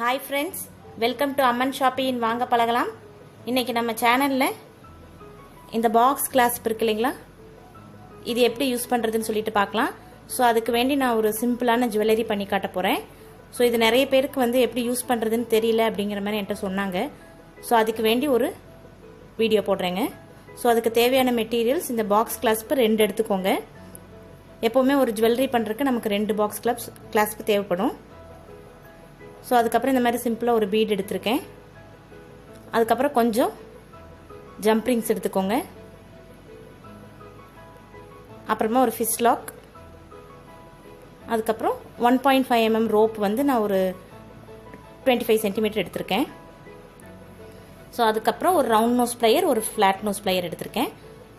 Hi friends, welcome to Amman Shopping in வாங்க பழகலாம். இன்னைக்கு நம்ம சேனல்ல இந்த பாக்ஸ் கிளாஸ்ப் இருக்கு இல்லீங்களா, இது எப்படி யூஸ் பண்றதுன்னு சொல்லிட்டு பார்க்கலாம். ஸோ அதுக்கு வேண்டி நான் ஒரு சிம்பிளான ஜுவல்லரி பண்ணி காட்ட போறேன். ஸோ இது நிறைய பேருக்கு வந்து எப்படி யூஸ் பண்றதுன்னு தெரியல அப்படிங்கிற மாதிரி என்கிட்ட சொன்னாங்க. ஸோ அதுக்கு வேண்டி ஒரு வீடியோ போடுறேங்க. ஸோ அதுக்கு தேவையான மெட்டீரியல்ஸ் இந்த பாக்ஸ் கிளாஸ்ப் 2 எடுத்துக்கோங்க. எப்போவுமே ஒரு ஜுவல்லரி பண்ணுறதுக்கு நமக்கு 2 பாக்ஸ் கிளாஸ்ப் தேவைப்படும். ஸோ அதுக்கப்புறம் இந்த மாதிரி சிம்பிளாக ஒரு பீட் எடுத்திருக்கேன். அதுக்கப்புறம் கொஞ்சம் ஜம்ப் ரிங்ஸ் எடுத்துக்கோங்க. அப்புறமா ஒரு ஃபிஷ் லாக், அதுக்கப்புறம் 1.5 mm ரோப் வந்து நான் ஒரு 25 சென்டிமீட்டர் எடுத்திருக்கேன். ஸோ அதுக்கப்புறம் ஒரு ரவுண்ட் நோஸ் ப்ளையர், ஒரு ஃப்ளாட் நோஸ் ப்ளையர் எடுத்திருக்கேன்.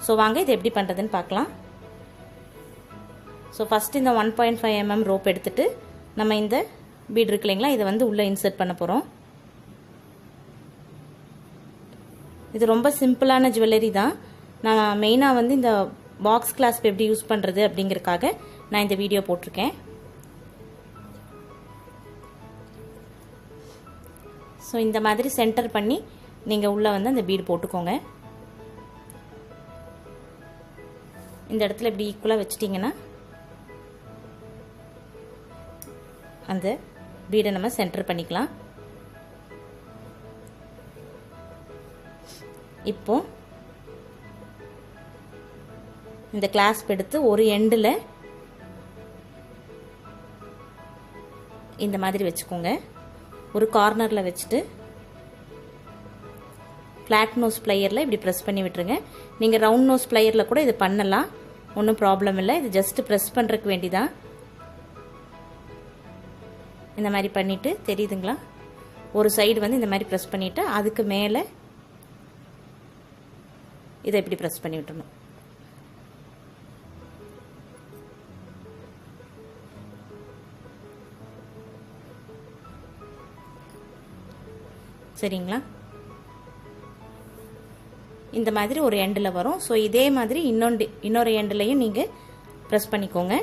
ஸோ வாங்க இது எப்படி பண்ணுறதுன்னு பார்க்கலாம். ஸோ ஃபஸ்ட்டு இந்த 1.5 mm ரோப் எடுத்துட்டு நம்ம இந்த பீட் இருக்கு இல்லைங்களா, இதை வந்து உள்ளே இன்சர்ட் பண்ண போகிறோம். இது ரொம்ப சிம்பிளான ஜுவல்லரி தான். நான் மெயினாக வந்து இந்த பாக்ஸ் கிளாஸ்ப் எப்படி யூஸ் பண்ணுறது அப்படிங்கிறதுக்காக நான் இந்த வீடியோ போட்டிருக்கேன். ஸோ இந்த மாதிரி சென்டர் பண்ணி நீங்கள் உள்ளே வந்து அந்த பீடு போட்டுக்கோங்க. இந்த இடத்துல இப்படி ஈக்குவலாக வச்சிட்டிங்கன்னா அந்த பீடை நம்ம சென்டர் பண்ணிக்கலாம். இப்போ இந்த கிளாஸ்ப் எடுத்து ஒரு எண்டில் இந்த மாதிரி வச்சுக்கோங்க. ஒரு கார்னரில் வச்சுட்டு ஃப்ளாட் நோஸ் ப்ளையரில் இப்படி ப்ரெஸ் பண்ணி விட்டுருங்க. நீங்கள் ரவுண்ட் நோஸ் ப்ளையரில் கூட இது பண்ணலாம், ஒன்றும் ப்ராப்ளம் இல்லை. இது ஜஸ்ட் ப்ரெஸ் பண்ணுறதுக்கு வேண்டிதான். இந்த மாதிரி பண்ணிட்டு தெரியுதுங்களா, ஒரு சைடு வந்து இந்த மாதிரி ப்ரெஸ் பண்ணிட்டு அதுக்கு மேலே இதை இப்படி ப்ரெஸ் பண்ணி விட்டுறணும். சரிங்களா, இந்த மாதிரி ஒரு எண்டில் வரும். ஸோ இதே மாதிரி இன்னொரு எண்ட்லையும் நீங்கள் ப்ரெஸ் பண்ணிக்கோங்க.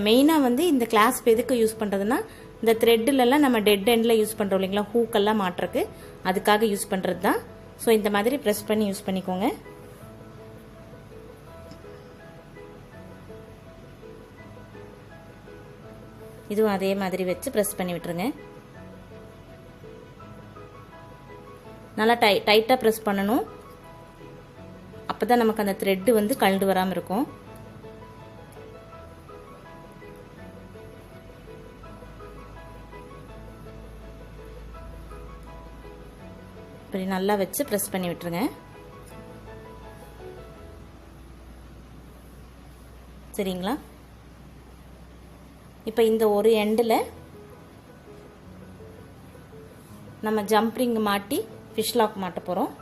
மெயினாக வந்து இந்த கிளாஸ்ப் எதுக்கு யூஸ் பண்ணுறதுன்னா, இந்த த்ரெட்டிலெல்லாம் நம்ம டெட் எண்டில் யூஸ் பண்ணுறோம் இல்லைங்களா, ஹூக்கெல்லாம் மாட்டுறக்கு, அதுக்காக யூஸ் பண்ணுறது தான். ஸோ இந்த மாதிரி ப்ரெஸ் பண்ணி யூஸ் பண்ணிக்கோங்க. இதுவும் அதே மாதிரி வச்சு ப்ரெஸ் பண்ணி விட்டுருங்க. நல்லா டைட்டாக ப்ரெஸ் பண்ணணும், அப்போ தான் நமக்கு அந்த த்ரெட்டு வந்து கழண்டு வராமல் இருக்கும். இப்படி நல்லா வச்சு ப்ரெஸ் பண்ணி விட்டுருங்க. சரிங்களா, இப்போ இந்த ஒரு எண்டில் நம்ம ஜம்ப் ரிங் மாட்டி ஃபிஷ் லாக் மாட்ட போகிறோம்.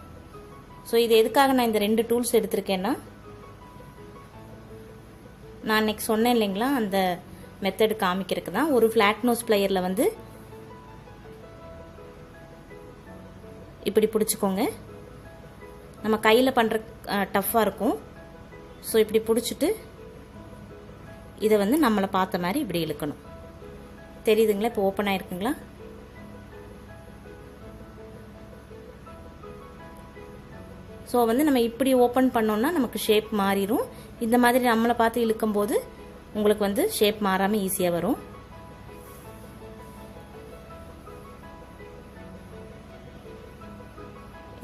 ஸோ இது எதுக்காக நான் இந்த 2 டூல்ஸ் எடுத்திருக்கேன்னா, நான் அன்னைக்கு சொன்னேன் இல்லைங்களா, அந்த மெத்தடு காமிக்கிறதுக்கு தான். ஒரு ஃப்ளாட் நோஸ் ப்ளையரில் வந்து இப்படி பிடிச்சிக்கோங்க. நம்ம கையில் பண்ணுற டஃப்பாக இருக்கும். ஸோ இப்படி பிடிச்சிட்டு இதை வந்து நம்மளை பார்த்த மாதிரி இப்படி இழுக்கணும். தெரியுதுங்களா, இப்போ ஓப்பன் ஆகிருக்குங்களா. ஸோ வந்து நம்ம இப்படி ஓப்பன் பண்ணோம்னா நமக்கு ஷேப் மாறிடும். இந்த மாதிரி நம்மளை பார்த்து இழுக்கும்போது உங்களுக்கு வந்து ஷேப் மாறாமல் ஈஸியாக வரும்.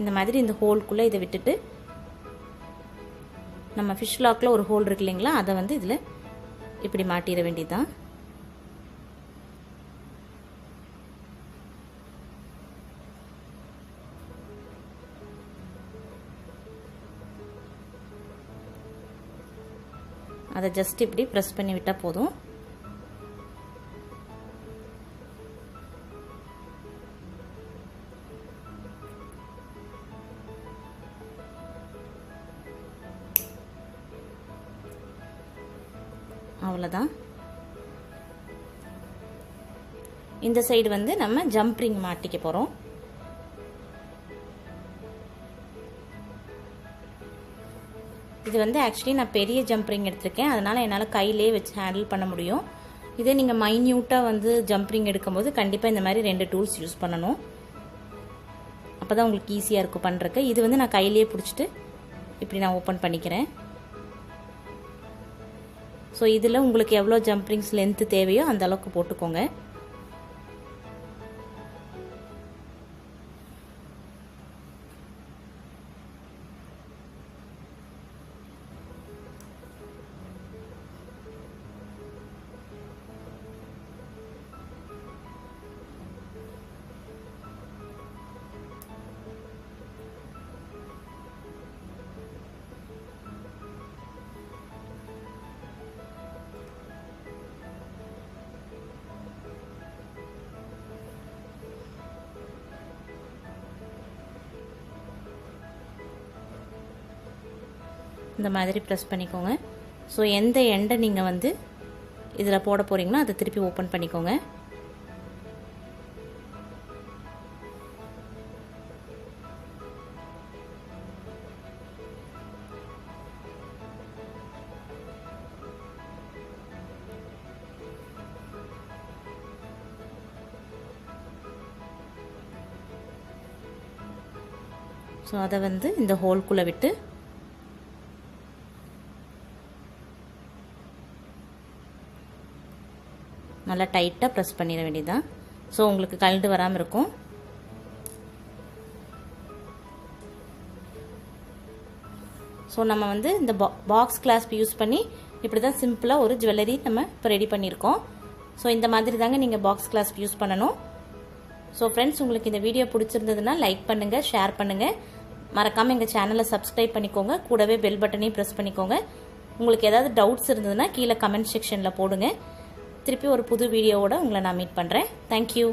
இந்த மாதிரி இந்த ஹோல்குள்ளே இதை விட்டுட்டு நம்ம ஃபிஷ் லாக்கில் ஒரு ஹோல் இருக்கு இல்லைங்களா, அதை வந்து இதில் இப்படி மாட்டிட வேண்டியதுதான். அதை ஜஸ்ட் இப்படி ப்ரெஸ் பண்ணி விட்டால் போதும். அவ்வளோதான். இந்த சைடு வந்து நம்ம ஜம்ப் ரிங் மாட்டிக்க போகிறோம். இது வந்து ஆக்சுவலி நான் பெரிய ஜம்ப் ரிங் எடுத்திருக்கேன், அதனால் என்னால் கையிலே வச்சு ஹேண்டில் பண்ண முடியும். இதே நீங்கள் மைன்யூட்டாக வந்து ஜம்ப்ரிங் எடுக்கும்போது கண்டிப்பாக இந்த மாதிரி 2 டூல்ஸ் யூஸ் பண்ணணும். அப்போ தான் உங்களுக்கு ஈஸியாக இருக்கும் பண்ணுறக்கு. இது வந்து நான் கையிலேயே பிடிச்சிட்டு இப்படி நான் ஓப்பன் பண்ணிக்கிறேன். ஸோ இதில் உங்களுக்கு எவ்வளோ ஜம்ப்ரிங்ஸ் லென்த்து தேவையோ அந்த அளவுக்கு போட்டுக்கோங்க. இந்த மாதிரி ப்ரெஸ் பண்ணிக்கோங்க. ஸோ எந்த எண்டை நீங்கள் வந்து இதில் போட போகிறீங்களோ அதை திருப்பி ஓப்பன் பண்ணிக்கோங்க. ஸோ அதை வந்து இந்த ஹோல்குள்ளே விட்டு நல்லா டைட்டாக ப்ரெஸ் பண்ணிட வேண்டியதுதான். ஸோ உங்களுக்கு கழண்டு வராமல் இருக்கும். ஸோ நம்ம வந்து இந்த பாக்ஸ் கிளாஸ்ப் யூஸ் பண்ணி இப்படி தான் சிம்பிளாக ஒரு ஜுவல்லரி நம்ம இப்போ ரெடி பண்ணியிருக்கோம். ஸோ இந்த மாதிரி தாங்க நீங்கள் பாக்ஸ் கிளாஸ்ப் யூஸ் பண்ணணும். ஸோ ஃப்ரெண்ட்ஸ், உங்களுக்கு இந்த வீடியோ பிடிச்சிருந்ததுன்னா லைக் பண்ணுங்கள், ஷேர் பண்ணுங்கள். மறக்காமல் எங்கள் சேனலை சப்ஸ்கிரைப் பண்ணிக்கோங்க. கூடவே பெல் பட்டனையும் ப்ரெஸ் பண்ணிக்கோங்க. உங்களுக்கு ஏதாவது டவுட்ஸ் இருந்ததுன்னா கீழே கமெண்ட் செக்ஷனில் போடுங்க. திருப்பி ஒரு புது வீடியோவோட உங்களை நான் மீட் பண்ணுறேன். தேங்க்யூ.